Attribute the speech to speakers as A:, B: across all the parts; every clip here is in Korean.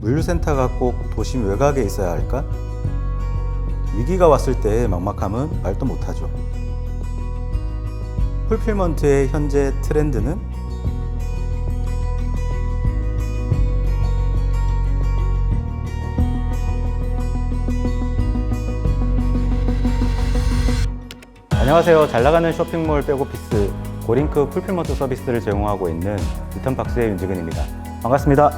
A: 물류센터가 꼭 도심 외곽에 있어야 할까? 위기가 왔을 때의 막막함은 말도 못하죠. 풀필먼트의 현재 트렌드는? 안녕하세요. 잘나가는 쇼핑몰 백오피스 고링크 풀필먼트 서비스를 제공하고 있는 리턴박스의 윤지근입니다. 반갑습니다.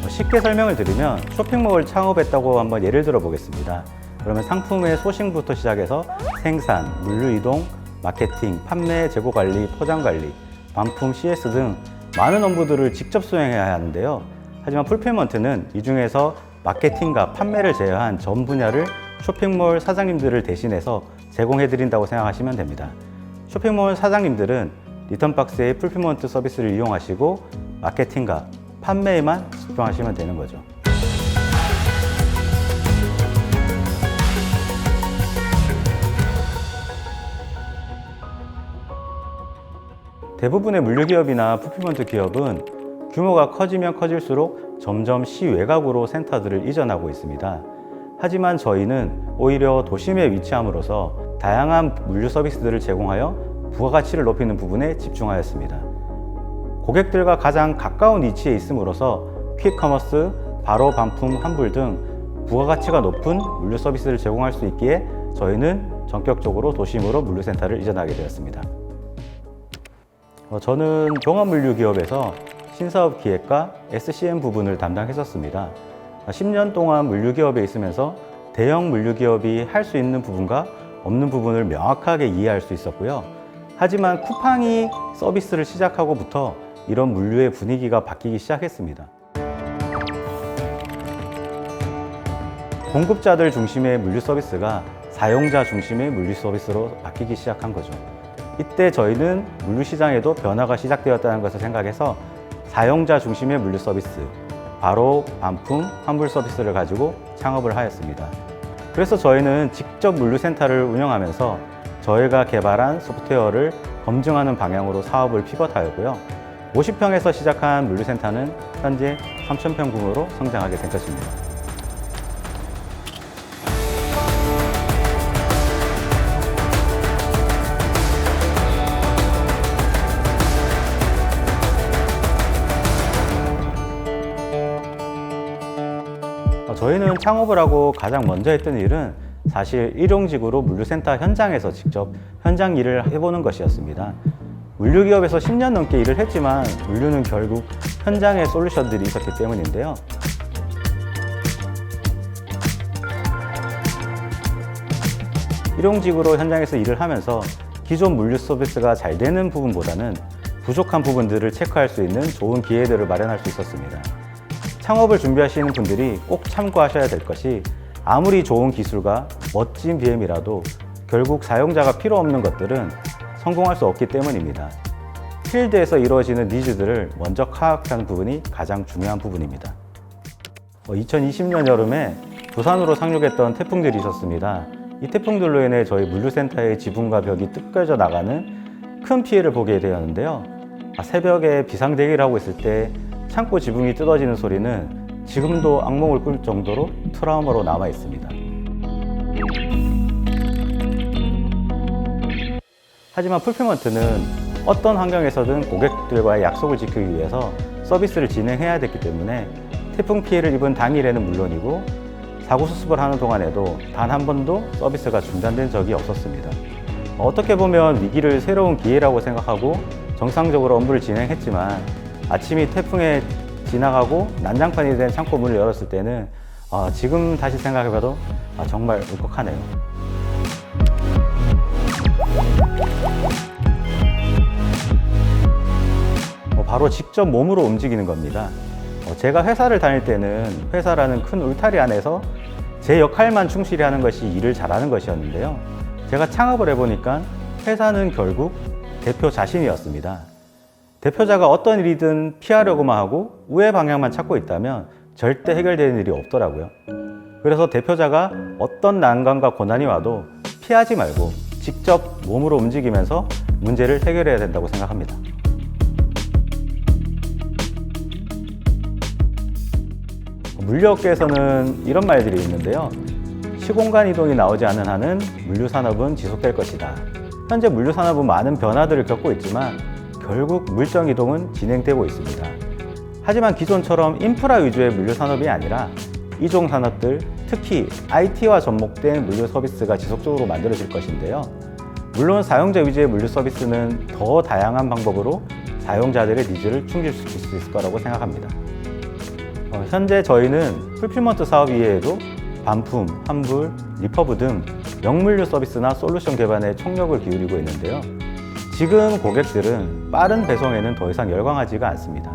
A: 쉽게 설명을 드리면 쇼핑몰 창업했다고 한번 예를 들어 보겠습니다. 그러면 상품의 소싱부터 시작해서 생산, 물류 이동, 마케팅, 판매, 재고 관리, 포장 관리, 반품, CS 등 많은 업무들을 직접 수행해야 하는데요. 하지만 풀필먼트는 이 중에서 마케팅과 판매를 제외한 전 분야를 쇼핑몰 사장님들을 대신해서 제공해 드린다고 생각하시면 됩니다. 쇼핑몰 사장님들은 리턴박스의 풀필먼트 서비스를 이용하시고 마케팅과 판매에만 집중하시면 되는 거죠. 대부분의 물류기업이나 풀필먼트 기업은 규모가 커지면 커질수록 점점 시외곽으로 센터들을 이전하고 있습니다. 하지만 저희는 오히려 도심에 위치함으로써 다양한 물류 서비스들을 제공하여 부가가치를 높이는 부분에 집중하였습니다. 고객들과 가장 가까운 위치에 있음으로써 퀵커머스, 바로 반품, 환불 등 부가가치가 높은 물류 서비스를 제공할 수 있기에 저희는 전격적으로 도심으로 물류센터를 이전하게 되었습니다. 저는 종합물류기업에서 신사업 기획과 SCM 부분을 담당했었습니다. 10년 동안 물류기업에 있으면서 대형 물류기업이 할 수 있는 부분과 없는 부분을 명확하게 이해할 수 있었고요. 하지만 쿠팡이 서비스를 시작하고부터 이런 물류의 분위기가 바뀌기 시작했습니다. 공급자들 중심의 물류 서비스가 사용자 중심의 물류 서비스로 바뀌기 시작한 거죠. 이때 저희는 물류 시장에도 변화가 시작되었다는 것을 생각해서 사용자 중심의 물류 서비스, 바로 반품, 환불 서비스를 가지고 창업을 하였습니다. 그래서 저희는 직접 물류센터를 운영하면서 저희가 개발한 소프트웨어를 검증하는 방향으로 사업을 피벗하였고요. 50평에서 시작한 물류센터는 현재 3,000평 규모로 성장하게 된 것입니다. 저희는 창업을 하고 가장 먼저 했던 일은 사실 일용직으로 물류센터 현장에서 직접 현장 일을 해보는 것이었습니다. 물류기업에서 10년 넘게 일을 했지만 물류는 결국 현장에 솔루션들이 있었기 때문인데요. 일용직으로 현장에서 일을 하면서 기존 물류 서비스가 잘 되는 부분보다는 부족한 부분들을 체크할 수 있는 좋은 기회들을 마련할 수 있었습니다. 창업을 준비하시는 분들이 꼭 참고하셔야 될 것이 아무리 좋은 기술과 멋진 BM이라도 결국 사용자가 필요 없는 것들은 성공할 수 없기 때문입니다. 필드에서 이루어지는 니즈들을 먼저 파악하는 부분이 가장 중요한 부분입니다. 2020년 여름에 부산으로 상륙했던 태풍들이 있었습니다. 이 태풍들로 인해 저희 물류센터의 지붕과 벽이 뜯겨져 나가는 큰 피해를 보게 되었는데요. 새벽에 비상대기를 하고 있을 때 창고 지붕이 뜯어지는 소리는 지금도 악몽을 꿀 정도로 트라우마로 남아 있습니다. 하지만 풀필먼트는 어떤 환경에서든 고객들과의 약속을 지키기 위해서 서비스를 진행해야 됐기 때문에 태풍 피해를 입은 당일에는 물론이고 사고 수습을 하는 동안에도 단 한 번도 서비스가 중단된 적이 없었습니다. 어떻게 보면 위기를 새로운 기회라고 생각하고 정상적으로 업무를 진행했지만 아침이 태풍에 지나가고 난장판이 된 창고 문을 열었을 때는 지금 다시 생각해봐도 정말 울컥하네요. 바로 직접 몸으로 움직이는 겁니다. 제가 회사를 다닐 때는 회사라는 큰 울타리 안에서 제 역할만 충실히 하는 것이 일을 잘하는 것이었는데요. 제가 창업을 해보니까 회사는 결국 대표 자신이었습니다. 대표자가 어떤 일이든 피하려고만 하고 우회 방향만 찾고 있다면 절대 해결되는 일이 없더라고요. 그래서 대표자가 어떤 난관과 고난이 와도 피하지 말고 직접 몸으로 움직이면서 문제를 해결해야 된다고 생각합니다. 물류업계에서는 이런 말들이 있는데요. 시공간 이동이 나오지 않는 한은 물류산업은 지속될 것이다. 현재 물류산업은 많은 변화들을 겪고 있지만 결국 물정 이동은 진행되고 있습니다. 하지만 기존처럼 인프라 위주의 물류산업이 아니라 이종 산업들, 특히 IT와 접목된 물류 서비스가 지속적으로 만들어질 것인데요. 물론 사용자 위주의 물류 서비스는 더 다양한 방법으로 사용자들의 니즈를 충족시킬 수 있을 거라고 생각합니다. 현재 저희는 풀필먼트 사업 이외에도 반품, 환불, 리퍼브 등 영물류 서비스나 솔루션 개발에 총력을 기울이고 있는데요. 지금 고객들은 빠른 배송에는 더 이상 열광하지가 않습니다.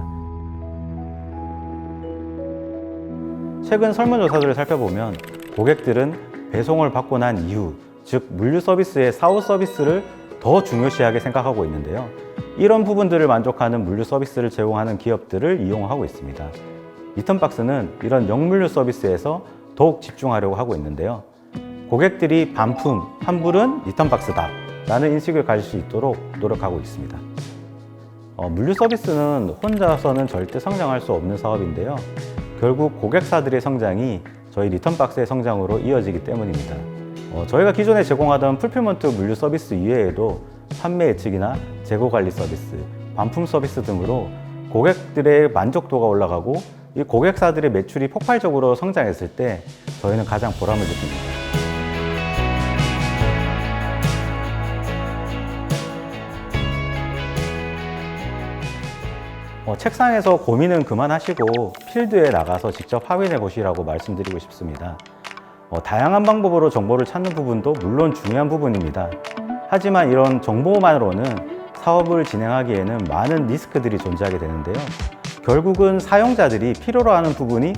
A: 최근 설문조사들을 살펴보면 고객들은 배송을 받고 난 이후, 즉 물류 서비스의 사후 서비스를 더 중요시하게 생각하고 있는데요. 이런 부분들을 만족하는 물류 서비스를 제공하는 기업들을 이용하고 있습니다. 리턴박스는 이런 영물류 서비스에서 더욱 집중하려고 하고 있는데요. 고객들이 반품, 환불은 리턴박스다 라는 인식을 가질 수 있도록 노력하고 있습니다. 물류 서비스는 혼자서는 절대 성장할 수 없는 사업인데요. 결국 고객사들의 성장이 저희 리턴박스의 성장으로 이어지기 때문입니다. 저희가 기존에 제공하던 풀필먼트 물류 서비스 이외에도 판매 예측이나 재고 관리 서비스, 반품 서비스 등으로 고객들의 만족도가 올라가고 이 고객사들의 매출이 폭발적으로 성장했을 때 저희는 가장 보람을 느낍니다. 책상에서 고민은 그만하시고 필드에 나가서 직접 확인해 보시라고 말씀드리고 싶습니다. 다양한 방법으로 정보를 찾는 부분도 물론 중요한 부분입니다. 하지만 이런 정보만으로는 사업을 진행하기에는 많은 리스크들이 존재하게 되는데요. 결국은 사용자들이 필요로 하는 부분이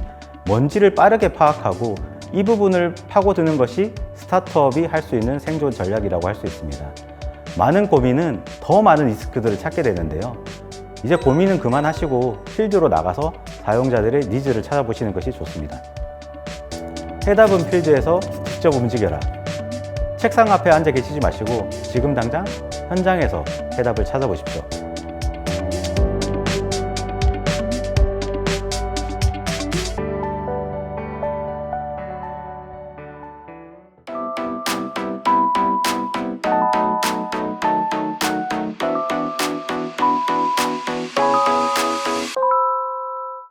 A: 뭔지를 빠르게 파악하고 이 부분을 파고드는 것이 스타트업이 할 수 있는 생존 전략이라고 할 수 있습니다. 많은 고민은 더 많은 리스크들을 찾게 되는데요. 이제 고민은 그만하시고 필드로 나가서 사용자들의 니즈를 찾아보시는 것이 좋습니다. 해답은 필드에서 직접 움직여라. 책상 앞에 앉아 계시지 마시고 지금 당장 현장에서 해답을 찾아보십시오.